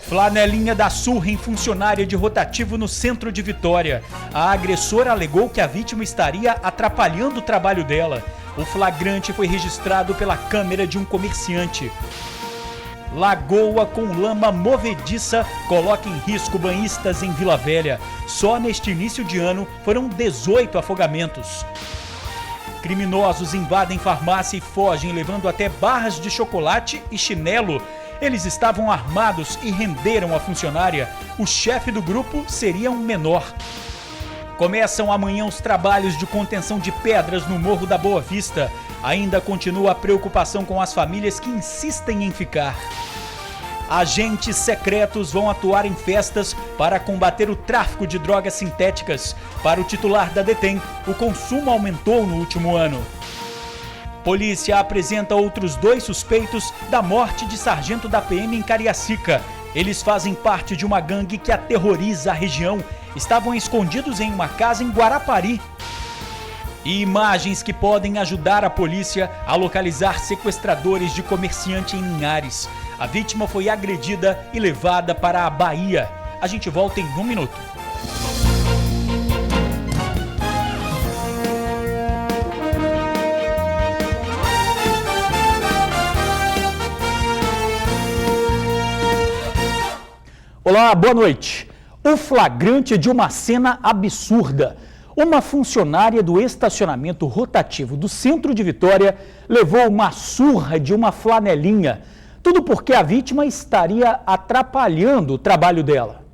Flanelinha dá surra em funcionária de rotativo no centro de Vitória. A agressora alegou que a vítima estaria atrapalhando o trabalho dela. O flagrante foi registrado pela câmera de um comerciante. Lagoa com lama movediça coloca em risco banhistas em Vila Velha. Só neste início de ano foram 18 afogamentos. Criminosos invadem farmácia e fogem, levando até barras de chocolate e chinelo. Eles estavam armados e renderam a funcionária. O chefe do grupo seria um menor. Começam amanhã os trabalhos de contenção de pedras no Morro da Boa Vista. Ainda continua a preocupação com as famílias que insistem em ficar. Agentes secretos vão atuar em festas para combater o tráfico de drogas sintéticas. Para o titular da Detém, o consumo aumentou no último ano. Polícia apresenta outros 2 suspeitos da morte de sargento da PM em Cariacica. Eles fazem parte de uma gangue que aterroriza a região. Estavam escondidos em uma casa em Guarapari. E imagens que podem ajudar a polícia a localizar sequestradores de comerciante em Linhares. A vítima foi agredida e levada para a Bahia. A gente volta em 1 minuto. Olá, boa noite. O flagrante de uma cena absurda. Uma funcionária do estacionamento rotativo do centro de Vitória levou uma surra de uma flanelinha. Tudo porque a vítima estaria atrapalhando o trabalho dela.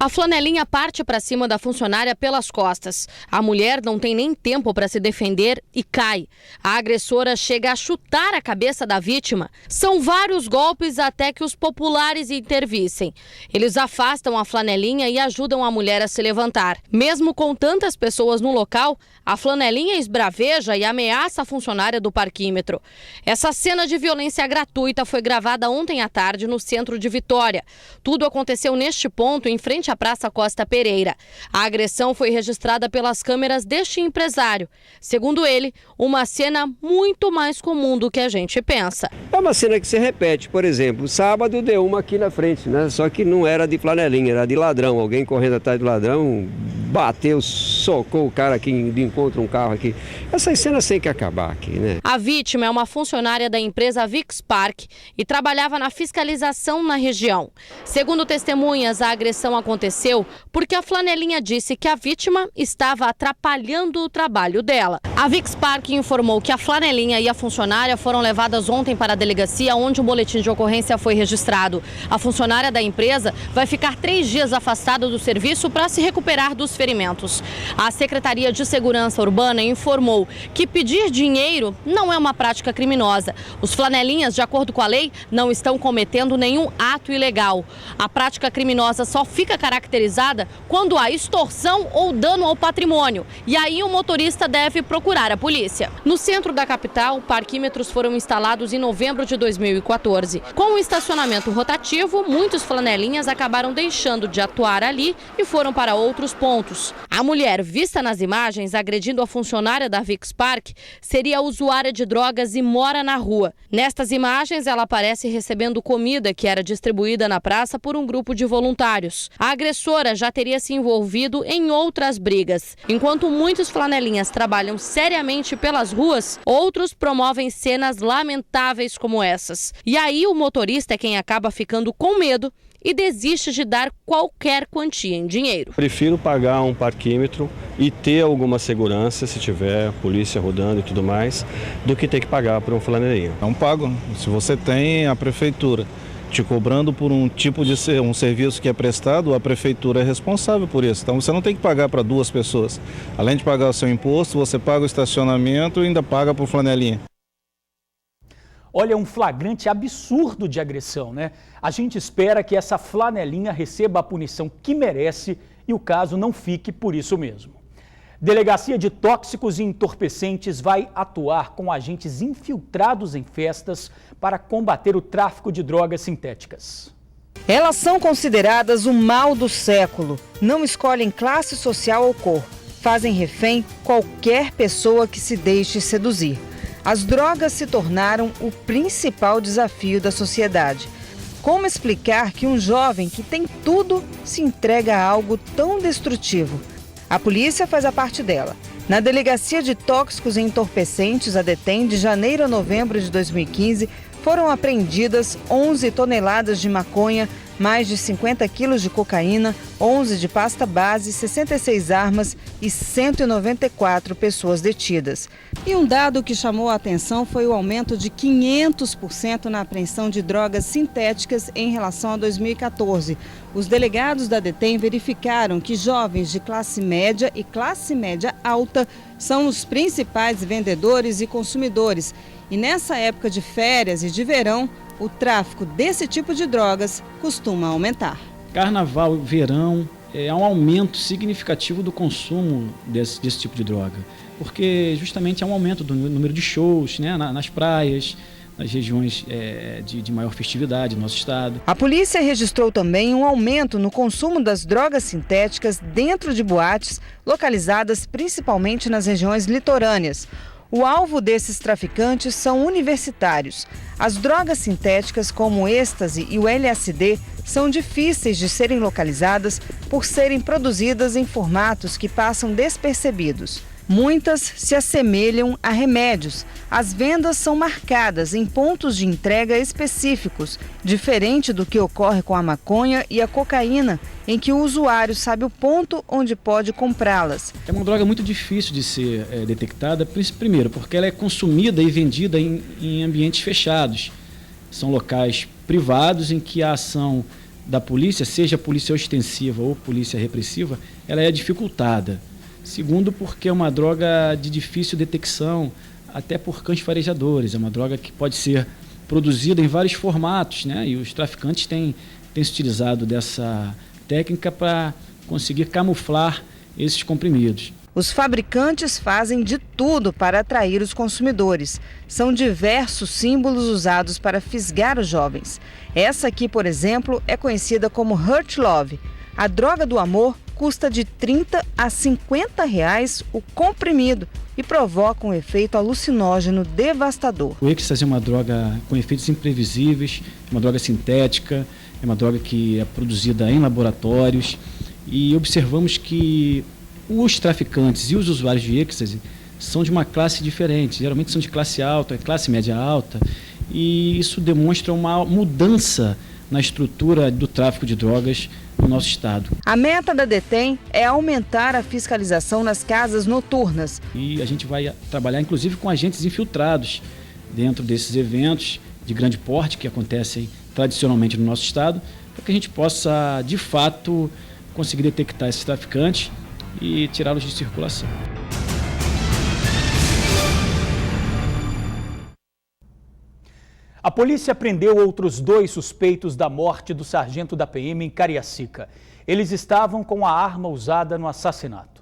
A flanelinha parte para cima da funcionária pelas costas. A mulher não tem nem tempo para se defender e cai. A agressora chega a chutar a cabeça da vítima. São vários golpes até que os populares intervissem. Eles afastam a flanelinha e ajudam a mulher a se levantar. Mesmo com tantas pessoas no local, a flanelinha esbraveja e ameaça a funcionária do parquímetro. Essa cena de violência gratuita foi gravada ontem à tarde no centro de Vitória. Tudo aconteceu neste ponto, em frente à Praça Costa Pereira. A agressão foi registrada pelas câmeras deste empresário. Segundo ele, uma cena muito mais comum do que a gente pensa. É uma cena que se repete. Por exemplo, sábado deu uma aqui na frente, né? Só que não era de flanelinha, era de ladrão. Alguém correndo atrás do ladrão, bateu, socou o cara aqui de encontro, um carro aqui. Essas cenas têm que acabar aqui, né? A vítima é uma funcionária da empresa VIX Park e trabalhava na fiscalização na região. Segundo testemunhas, a agressão aconteceu porque a flanelinha disse que a vítima estava atrapalhando o trabalho dela. A VIX Park informou que a flanelinha e a funcionária foram levadas ontem para a delegacia, onde o boletim de ocorrência foi registrado. A funcionária da empresa vai ficar 3 dias afastada do serviço para se recuperar dos ferimentos. A Secretaria de Segurança Urbana informou que pedir dinheiro não é uma prática criminosa. Os flanelinhas, de acordo com a lei, não estão cometendo nenhum ato ilegal. A prática criminosa só fica caracterizada quando há extorsão ou dano ao patrimônio. E aí o motorista deve procurar a polícia. No centro da capital, parquímetros foram instalados em novembro de 2014. Com o estacionamento rotativo, muitos flanelinhas acabaram deixando de atuar ali e foram para outros pontos. A mulher vista nas imagens agredindo a funcionária da VIX Park seria usuária de drogas e mora na rua. Nestas imagens, ela aparece recebendo comida que era distribuída na praça por um grupo de voluntários. A agressora já teria se envolvido em outras brigas. Enquanto muitos flanelinhas trabalham seriamente pelas ruas, outros promovem cenas lamentáveis como essas. E aí o motorista é quem acaba ficando com medo e desiste de dar qualquer quantia em dinheiro. Prefiro pagar um parquímetro e ter alguma segurança, se tiver polícia rodando e tudo mais, do que ter que pagar por um flanelinha. Não pago. Se você tem a prefeitura te cobrando por um tipo de um serviço que é prestado, a prefeitura é responsável por isso. Então você não tem que pagar para 2 pessoas. Além de pagar o seu imposto, você paga o estacionamento e ainda paga por flanelinha. Olha, um flagrante absurdo de agressão, né? A gente espera que essa flanelinha receba a punição que merece e o caso não fique por isso mesmo. Delegacia de Tóxicos e Entorpecentes vai atuar com agentes infiltrados em festas para combater o tráfico de drogas sintéticas. Elas são consideradas o mal do século. Não escolhem classe social ou cor. Fazem refém qualquer pessoa que se deixe seduzir. As drogas se tornaram o principal desafio da sociedade. Como explicar que um jovem que tem tudo se entrega a algo tão destrutivo? A polícia faz a parte dela. Na Delegacia de Tóxicos e Entorpecentes, a DETEM, de janeiro a novembro de 2015, foram apreendidas 11 toneladas de maconha, mais de 50 quilos de cocaína, 11 de pasta base, 66 armas e 194 pessoas detidas. E um dado que chamou a atenção foi o aumento de 500% na apreensão de drogas sintéticas em relação a 2014. Os delegados da DETEM verificaram que jovens de classe média e classe média alta são os principais vendedores e consumidores. E nessa época de férias e de verão, o tráfico desse tipo de drogas costuma aumentar. Carnaval, verão, há um aumento significativo do consumo desse tipo de droga, porque justamente há um aumento do número de shows, né, nas praias, nas regiões de maior festividade do nosso estado. A polícia registrou também um aumento no consumo das drogas sintéticas dentro de boates, localizadas principalmente nas regiões litorâneas. O alvo desses traficantes são universitários. As drogas sintéticas, como o êxtase e o LSD, são difíceis de serem localizadas por serem produzidas em formatos que passam despercebidos. Muitas se assemelham a remédios. As vendas são marcadas em pontos de entrega específicos, diferente do que ocorre com a maconha e a cocaína, em que o usuário sabe o ponto onde pode comprá-las. É uma droga muito difícil de ser detectada, primeiro, porque ela é consumida e vendida em ambientes fechados. São locais privados em que a ação da polícia, seja polícia ostensiva ou polícia repressiva, ela é dificultada. Segundo, porque é uma droga de difícil detecção, até por cães farejadores. É uma droga que pode ser produzida em vários formatos, né? E os traficantes têm se utilizado dessa técnica para conseguir camuflar esses comprimidos. Os fabricantes fazem de tudo para atrair os consumidores. São diversos símbolos usados para fisgar os jovens. Essa aqui, por exemplo, é conhecida como Hurt Love. A droga do amor custa de R$30 a R$50 o comprimido e provoca um efeito alucinógeno devastador. O êxtase é uma droga com efeitos imprevisíveis, é uma droga sintética, é uma droga que é produzida em laboratórios e observamos que os traficantes e os usuários de êxtase são de uma classe diferente, geralmente são de classe alta, classe média alta, e isso demonstra uma mudança na estrutura do tráfico de drogas no nosso estado. A meta da DETEM é aumentar a fiscalização nas casas noturnas. E a gente vai trabalhar inclusive com agentes infiltrados dentro desses eventos de grande porte que acontecem tradicionalmente no nosso estado, para que a gente possa, de fato, conseguir detectar esses traficantes e tirá-los de circulação. A polícia prendeu outros 2 suspeitos da morte do sargento da PM em Cariacica. Eles estavam com a arma usada no assassinato.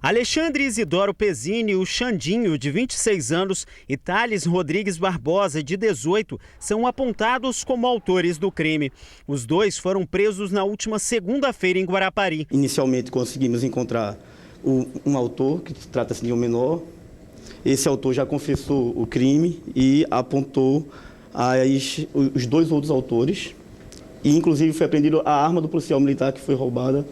Alexandre Isidoro Pezzini, o Xandinho, de 26 anos, e Thales Rodrigues Barbosa, de 18, são apontados como autores do crime. Os 2 foram presos na última segunda-feira em Guarapari. Inicialmente conseguimos encontrar um autor, que trata-se de um menor. Esse autor já confessou o crime e apontou os 2 outros autores. E, inclusive, foi apreendida a arma do policial militar que foi roubada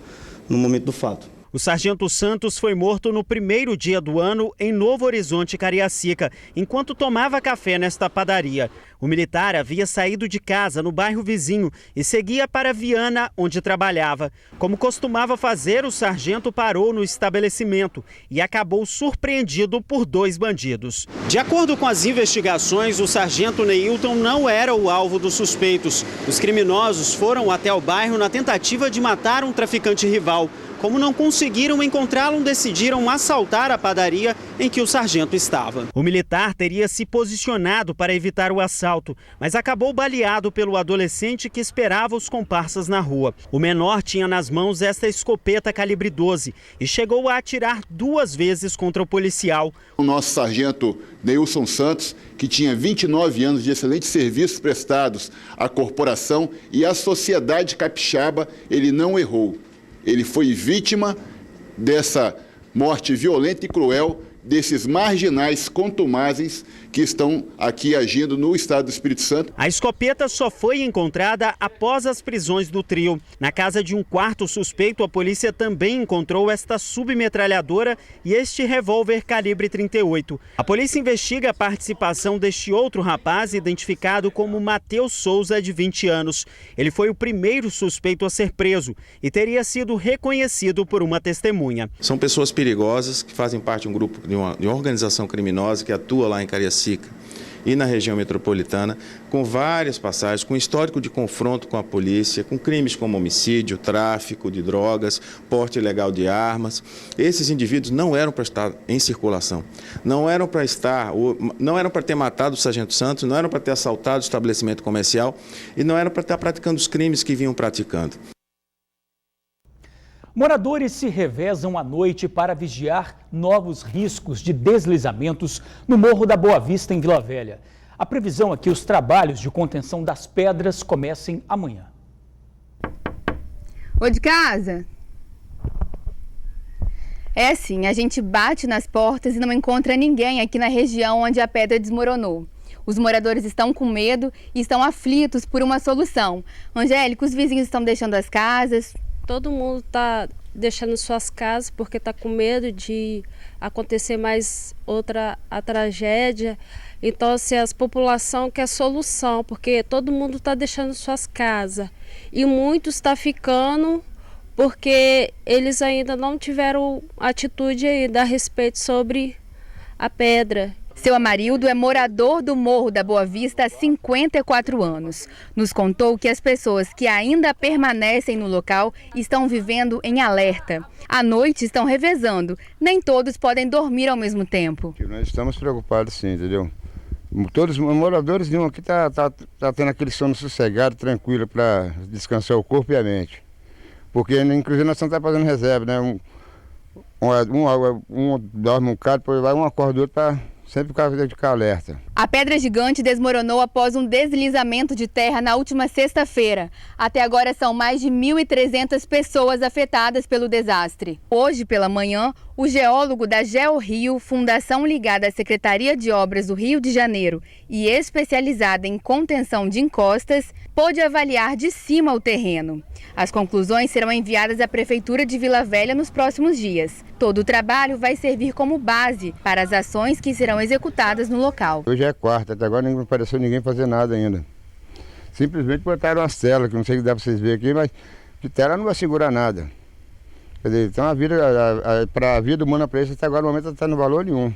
no momento do fato. O sargento Santos foi morto no primeiro dia do ano em Novo Horizonte, Cariacica, enquanto tomava café nesta padaria. O militar havia saído de casa no bairro vizinho e seguia para Viana, onde trabalhava. Como costumava fazer, o sargento parou no estabelecimento e acabou surpreendido por 2 bandidos. De acordo com as investigações, o sargento Neilton não era o alvo dos suspeitos. Os criminosos foram até o bairro na tentativa de matar um traficante rival. Como não conseguiram encontrá-lo, decidiram assaltar a padaria em que o sargento estava. O militar teria se posicionado para evitar o assalto, mas acabou baleado pelo adolescente que esperava os comparsas na rua. O menor tinha nas mãos esta escopeta calibre 12 e chegou a atirar 2 vezes contra o policial. O nosso sargento Neilson Santos, que tinha 29 anos de excelentes serviços prestados à corporação e à sociedade capixaba, ele não errou. Ele foi vítima dessa morte violenta e cruel desses marginais contumazes que estão aqui agindo no estado do Espírito Santo. A escopeta só foi encontrada após as prisões do trio. Na casa de um quarto suspeito, a polícia também encontrou esta submetralhadora e este revólver calibre 38. A polícia investiga a participação deste outro rapaz, identificado como Matheus Souza, de 20 anos. Ele foi o primeiro suspeito a ser preso e teria sido reconhecido por uma testemunha. São pessoas perigosas que fazem parte de um grupo, de uma organização criminosa que atua lá em Cariacica e na região metropolitana, com várias passagens, com histórico de confronto com a polícia, com crimes como homicídio, tráfico de drogas, porte ilegal de armas. Esses indivíduos não eram para estar em circulação, não eram para ter matado o Sargento Santos, não eram para ter assaltado o estabelecimento comercial e não eram para estar praticando os crimes que vinham praticando. Moradores se revezam à noite para vigiar novos riscos de deslizamentos no Morro da Boa Vista, em Vila Velha. A previsão é que os trabalhos de contenção das pedras comecem amanhã. Ô, de casa? É assim, a gente bate nas portas e não encontra ninguém aqui na região onde a pedra desmoronou. Os moradores estão com medo e estão aflitos por uma solução. Angélica, os vizinhos estão deixando as casas. Todo mundo está deixando suas casas porque está com medo de acontecer mais a tragédia. Então, assim, a população quer solução, porque todo mundo está deixando suas casas. E muitos estão ficando porque eles ainda não tiveram atitude ainda a respeito sobre a pedra. Seu Amarildo é morador do Morro da Boa Vista há 54 anos. Nos contou que as pessoas que ainda permanecem no local estão vivendo em alerta. À noite estão revezando, nem todos podem dormir ao mesmo tempo. Nós estamos preocupados sim, entendeu? Todos os moradores de um aqui tá tendo aquele sono sossegado, tranquilo, para descansar o corpo e a mente. Porque inclusive nós estamos fazendo reserva, né? Um dorme um cara, depois vai um acorda do outro para sempre ficar alerta. A pedra gigante desmoronou após um deslizamento de terra na última sexta-feira. Até agora são mais de 1.300 pessoas afetadas pelo desastre. Hoje pela manhã, o geólogo da GeoRio, fundação ligada à Secretaria de Obras do Rio de Janeiro e especializada em contenção de encostas, pôde avaliar de cima o terreno. As conclusões serão enviadas à Prefeitura de Vila Velha nos próximos dias. Todo o trabalho vai servir como base para as ações que serão executadas no local. Hoje é quarta, até agora não apareceu ninguém fazer nada ainda. Simplesmente botaram uma cela, que não sei o que dá para vocês verem aqui, mas de tela não vai segurar nada. Quer dizer, então para a vida humana, para isso, até agora no momento não está no valor nenhum.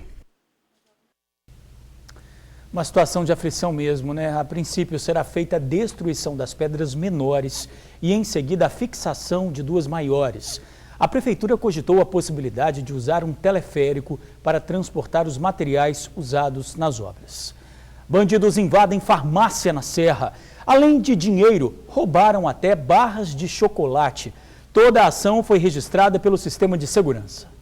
Uma situação de aflição mesmo, né? A princípio será feita a destruição das pedras menores e em seguida a fixação de duas maiores. A prefeitura cogitou a possibilidade de usar um teleférico para transportar os materiais usados nas obras. Bandidos invadem farmácia na Serra. Além de dinheiro, roubaram até barras de chocolate. Toda a ação foi registrada pelo sistema de segurança.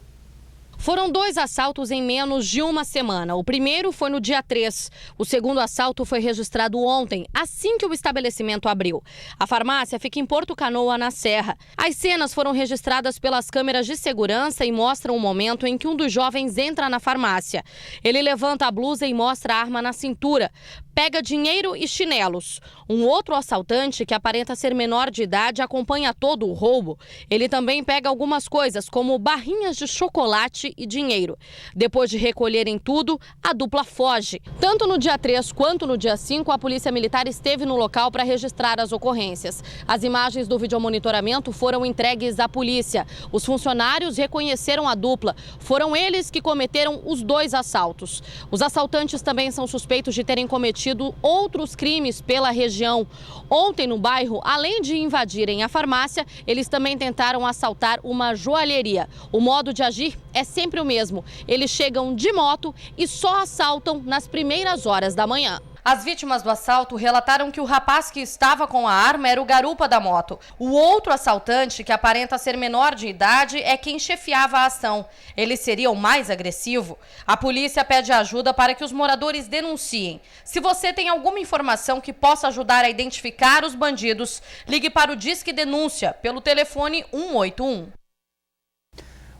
Foram 2 assaltos em menos de uma semana. O primeiro foi no dia 3. O segundo assalto foi registrado ontem, assim que o estabelecimento abriu. A farmácia fica em Porto Canoa, na Serra. As cenas foram registradas pelas câmeras de segurança e mostram o momento em que um dos jovens entra na farmácia. Ele levanta a blusa e mostra a arma na cintura. Pega dinheiro e chinelos. Um outro assaltante, que aparenta ser menor de idade, acompanha todo o roubo. Ele também pega algumas coisas, como barrinhas de chocolate e dinheiro. Depois de recolherem tudo, a dupla foge. Tanto no dia 3 quanto no dia 5, a Polícia Militar esteve no local para registrar as ocorrências. As imagens do videomonitoramento foram entregues à polícia. Os funcionários reconheceram a dupla. Foram eles que cometeram os 2 assaltos. Os assaltantes também são suspeitos de terem cometido outros crimes pela região. Ontem, no bairro, além de invadirem a farmácia, eles também tentaram assaltar uma joalheria. O modo de agir é sempre o mesmo. Eles chegam de moto e só assaltam nas primeiras horas da manhã. As vítimas do assalto relataram que o rapaz que estava com a arma era o garupa da moto. O outro assaltante, que aparenta ser menor de idade, é quem chefiava a ação. Ele seria o mais agressivo. A polícia pede ajuda para que os moradores denunciem. Se você tem alguma informação que possa ajudar a identificar os bandidos, ligue para o Disque Denúncia pelo telefone 181.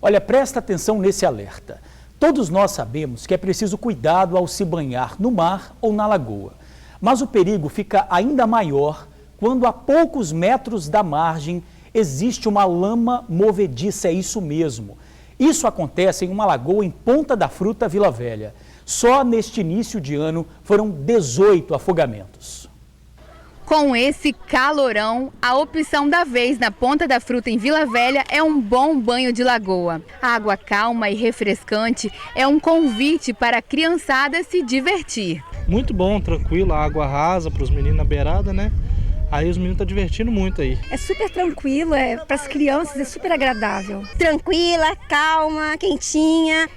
Olha, presta atenção nesse alerta. Todos nós sabemos que é preciso cuidado ao se banhar no mar ou na lagoa. Mas o perigo fica ainda maior quando a poucos metros da margem existe uma lama movediça, é isso mesmo. Isso acontece em uma lagoa em Ponta da Fruta, Vila Velha. Só neste início de ano foram 18 afogamentos. Com esse calorão, a opção da vez na Ponta da Fruta em Vila Velha é um bom banho de lagoa. A água calma e refrescante é um convite para a criançada se divertir. Muito bom, tranquilo, a água rasa para os meninos na beirada, né? Aí os meninos estão divertindo muito aí. É super tranquilo, para as crianças é super agradável. Tranquila, calma, quentinha.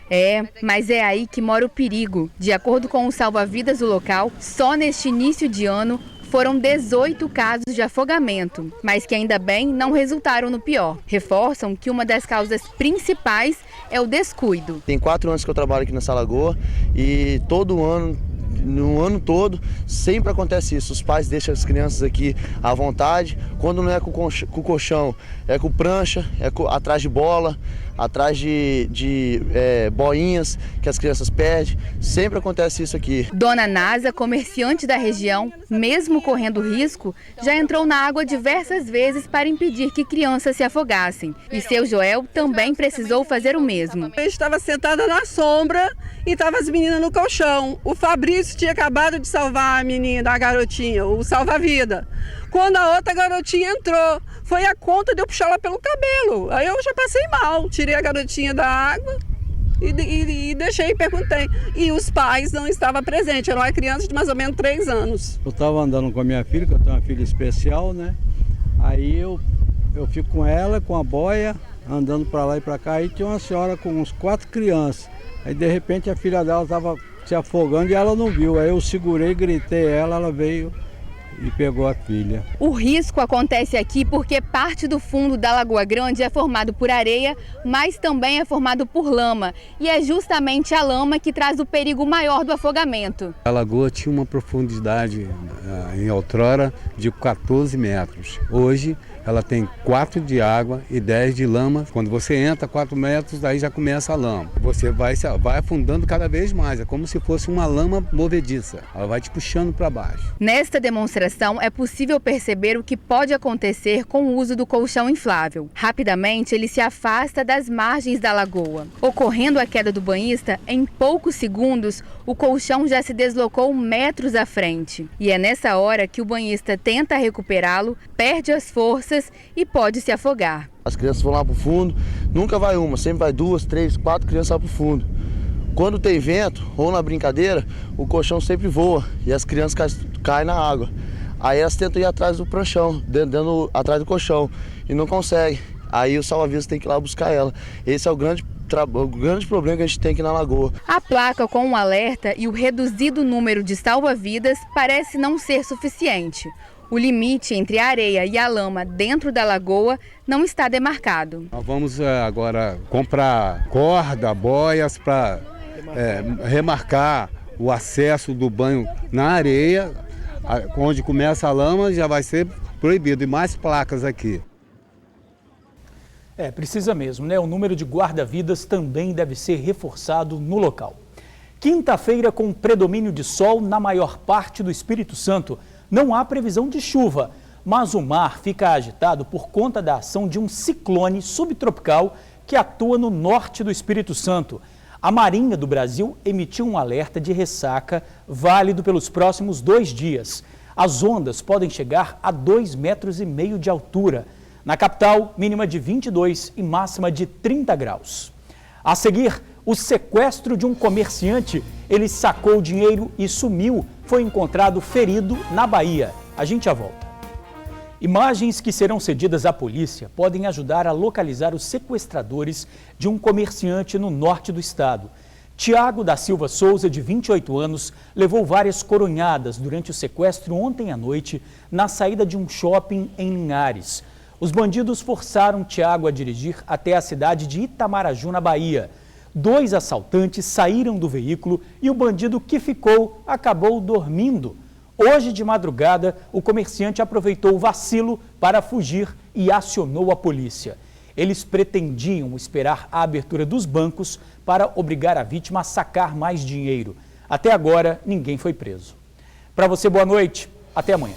Mas é aí que mora o perigo. De acordo com o salva-vidas do local, só neste início de ano foram 18 casos de afogamento, mas que ainda bem não resultaram no pior. Reforçam que uma das causas principais é o descuido. Tem 4 anos que eu trabalho aqui nessa lagoa e todo ano, no ano todo, sempre acontece isso. Os pais deixam as crianças aqui à vontade. Quando não é com colchão, é com prancha, atrás de bola, atrás de boinhas que as crianças perdem. Sempre acontece isso aqui. Dona Nasa, comerciante da região, mesmo correndo risco, já entrou na água diversas vezes para impedir que crianças se afogassem. E seu Joel também precisou fazer o mesmo. Eu estava sentada na sombra e estavam as meninas no colchão. O Fabrício tinha acabado de salvar a menina, a garotinha, o salva-vida. Quando a outra garotinha entrou, foi a conta de eu puxar ela pelo cabelo. Aí eu já passei mal, tirei a garotinha da água e deixei e perguntei. E os pais não estavam presentes, era uma criança de mais ou menos 3 anos. Eu estava andando com a minha filha, que eu tenho uma filha especial, né? Aí eu fico com ela, com a boia, andando para lá e para cá. Aí tinha uma senhora com uns 4 crianças. Aí de repente a filha dela estava se afogando e ela não viu. Aí eu segurei, gritei ela veio e pegou a filha. O risco acontece aqui porque parte do fundo da Lagoa Grande é formado por areia, mas também é formado por lama. E é justamente a lama que traz o perigo maior do afogamento. A lagoa tinha uma profundidade em outrora de 14 metros. Hoje ela tem 4 de água e 10 de lama. Quando você entra 4 metros, aí já começa a lama. Você vai afundando cada vez mais, é como se fosse uma lama movediça. Ela vai te puxando para baixo. Nesta demonstração é possível perceber o que pode acontecer com o uso do colchão inflável. Rapidamente ele se afasta das margens da lagoa. Ocorrendo a queda do banhista, em poucos segundos o colchão já se deslocou metros à frente. E é nessa hora que o banhista tenta recuperá-lo, perde as forças e pode se afogar. As crianças vão lá para o fundo, nunca vai uma, sempre vai 2, 3, 4 crianças lá para o fundo. Quando tem vento ou na brincadeira, o colchão sempre voa e as crianças caem na água. Aí elas tentam ir atrás do pranchão, atrás do colchão e não conseguem. Aí o salva-vidas tem que ir lá buscar ela. Esse é o grande problema que a gente tem aqui na lagoa. A placa com um alerta e o reduzido número de salva-vidas parece não ser suficiente. O limite entre a areia e a lama dentro da lagoa não está demarcado. Nós vamos agora comprar corda, boias para remarcar o acesso do banho na areia, onde começa a lama já vai ser proibido, e mais placas aqui. Precisa mesmo, né? O número de guarda-vidas também deve ser reforçado no local. Quinta-feira com predomínio de sol na maior parte do Espírito Santo. Não há previsão de chuva, mas o mar fica agitado por conta da ação de um ciclone subtropical que atua no norte do Espírito Santo. A Marinha do Brasil emitiu um alerta de ressaca válido pelos próximos 2 dias. As ondas podem chegar a 2,5 metros de altura. Na capital, mínima de 22 e máxima de 30 graus. A seguir, o sequestro de um comerciante. Ele sacou o dinheiro e sumiu. Foi encontrado ferido na Bahia. A gente já volta. Imagens que serão cedidas à polícia podem ajudar a localizar os sequestradores de um comerciante no norte do estado. Tiago da Silva Souza, de 28 anos, levou várias coronhadas durante o sequestro ontem à noite na saída de um shopping em Linhares. Os bandidos forçaram Tiago a dirigir até a cidade de Itamaraju, na Bahia. 2 assaltantes saíram do veículo e o bandido que ficou acabou dormindo. Hoje de madrugada, o comerciante aproveitou o vacilo para fugir e acionou a polícia. Eles pretendiam esperar a abertura dos bancos para obrigar a vítima a sacar mais dinheiro. Até agora, ninguém foi preso. Para você, boa noite. Até amanhã.